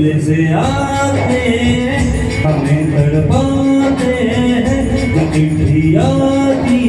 दिल से आते हैं हमें तड़पाते हैं। जो चिट्ठी आती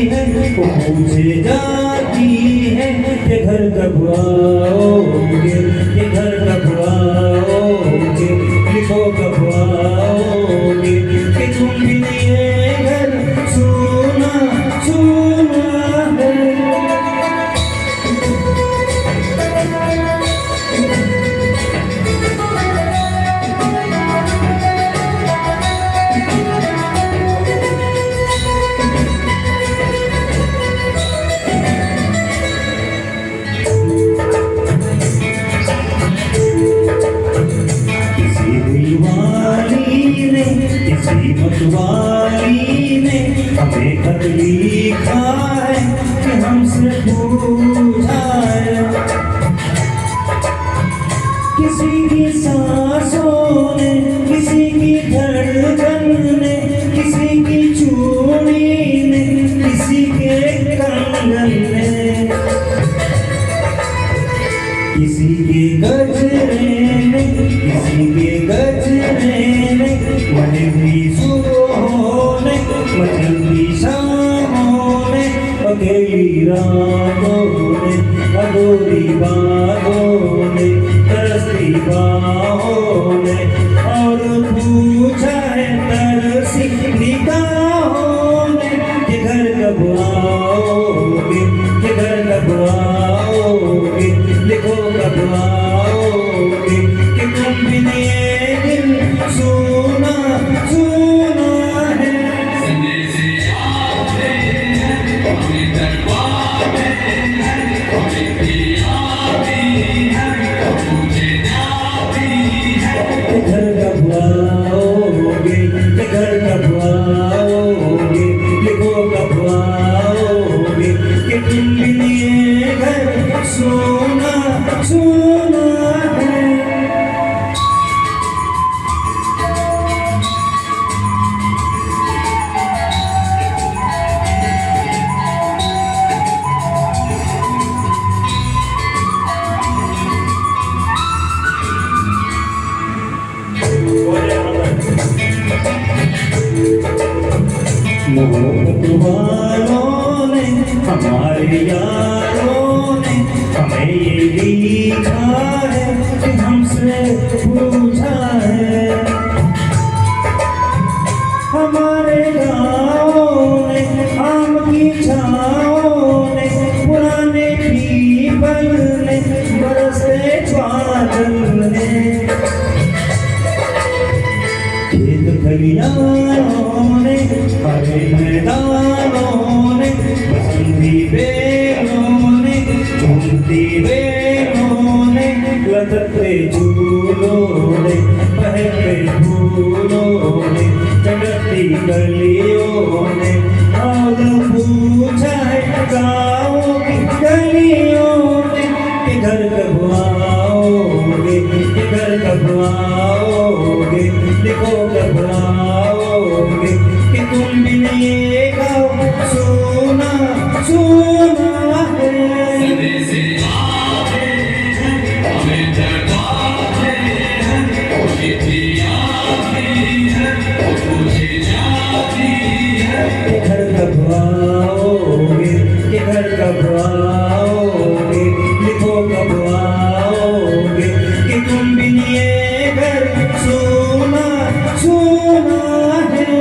है वो पूछे जाती है कि घर कब आओगे, कि घर कब आओगे, लिखो कब आओगे, कि तुम भी ये घर सुना सुना है। किसी मतवाली ने हमें खत लिखा है कि हमसे पूछा है। किसी की सांसों ने, किसी की धड़कन ने, किसी की चूड़ी ने, किसी के कंगन ने, किसी के गजरे ने, किसी के गजरे ने, महंगी सुबहों ने, मचलती शामों ने, अकेली रातों ने, अधूरी बातों ने, तरसती बाहों ने, और पूछा है तरसी निगाहों ने कि घर कब आओगे, कि घर कब आओगे, लिखो कब आओगे, कि तुम बिन ये दिल सुना सुना है। संदेशे आते हैं हमें तड़पाते हैं, चिट्ठी आती है पूछे जाती है कि घर कब आओगे, कि घर कब आओगे, लिखो कब आओगे, कि तुम बिन ये घर सुना सुना है। मोहब्बत वालों ने, हमारे यारों ने हमें ये लिखा है कि हमसे पूछा है। हमारे गाँवों ने, आम की छाओं ने, पुराने पीपल ने, बरसे बादल ने, खेत खलियानों ने, हरे मैदानों ने, बसंती बेलों ने, झूमती बेलों ने, लटकते झूलों ने, बहते फूलों ने, चमकती गलियों ने, और पूछा है गाँव की गलियों ने कि घर कब आओगे, कि घर कब आओगे, लिखो कब आओगे, कि तुम बिन ये गाँव सुना सुना है। संदेशे आते हैं हमें तड़पाते हैं, चिट्ठी आती है पूछे जाती है कि घर कब आओगे, कि घर कब आओगे, लिखो कब आओगे, कि तुम बिन ये घर सुना सुना है।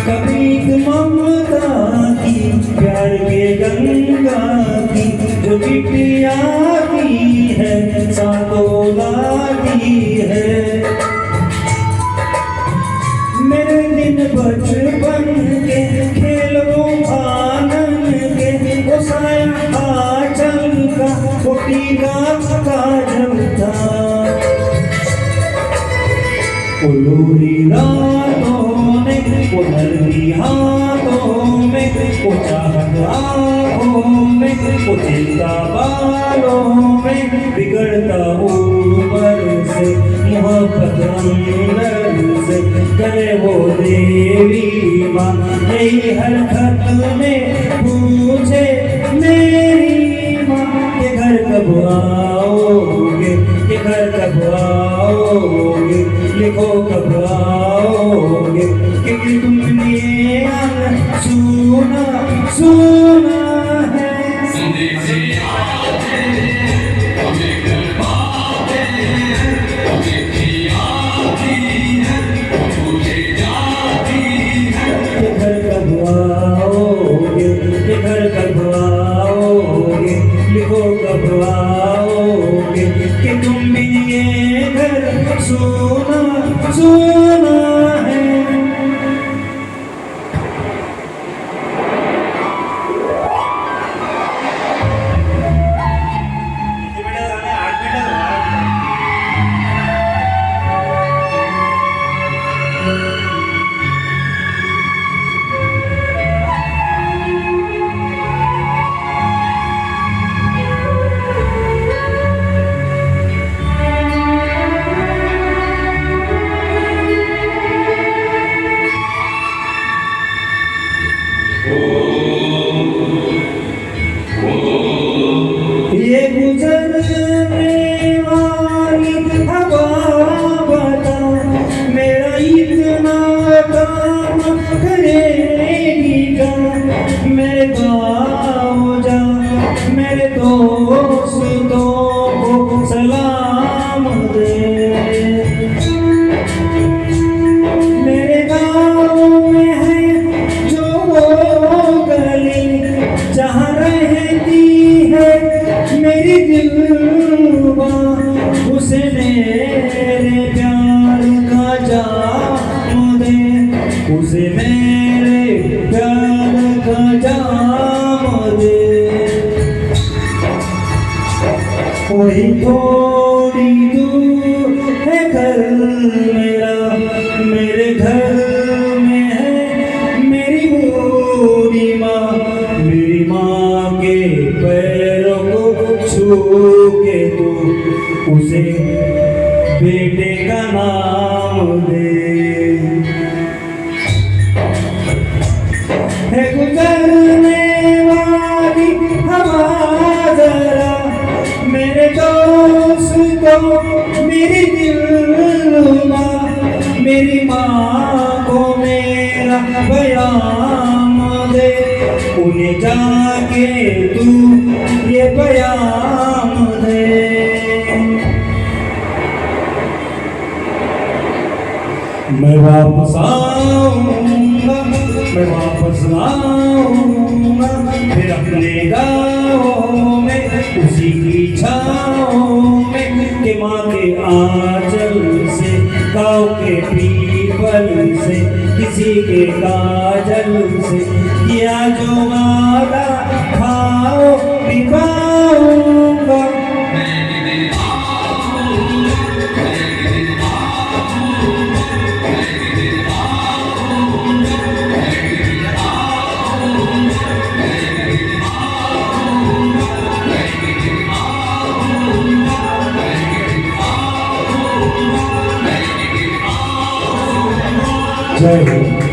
कभी ममता की, प्यार के गंगा की, जो चिट्ठिया की है सातों लागी है। मेरे दिन बचपन के खेलों आनंद के, वो साया आंचल का, वो टीका काजल था। उलूरी रातों ने, वो दर्दी हाथों में, वो चाहत आँखों में, वो चिंता बालों में, बिगड़ता ऊपर से मोहब्बत अंदर से, करे वो देवी माँ यही हरकत में पूछे मेरी माँ के घर कब आओगे, के घर कब आओगे, लिखो कब आओगे, क्योंकि तुमने सुना सुना है। संदेश आते हमें घर पाते हमें खियाती है पूछे जाती है। के घर कब आओगे, के घर कब आओगे, लिखो कब आओगे, कि तुम भी ये घर सोना सोना है। ये गुजरने वाली हवा बता मेरा इतना काम करेगी क्या, मेरे गाँव जा मेरे दोस्तों को सलाम दे। मेरे गाँव में है जो वो गली जहाँ रहती है मेरी दिलवा, उसे मेरे प्यार का जाम दे, उसे मेरे प्यार का जाम दे। वही थोड़ी दूर है घर मेरा, मेरे घर में है मेरी बूढ़ी माँ, मेरी माँ के पैरों को छू के तू उसे बेटे का नाम दे। है गुजरने वाली हवा जरा मेरे दोस्तों मेरी दिलवा, मेरी माँ को मेरा बयान दे, उन्हें जाके तू ये बयान दे। मैं वापस आऊँगा, मैं वापस आऊँगा, फिर अपने गाँव में उसी की छाँव में, कि माँ के आंचल से गाँव के पीपल से किसी के काजल से किया जो वादा खाओ पिवाऊँगा। जय हो।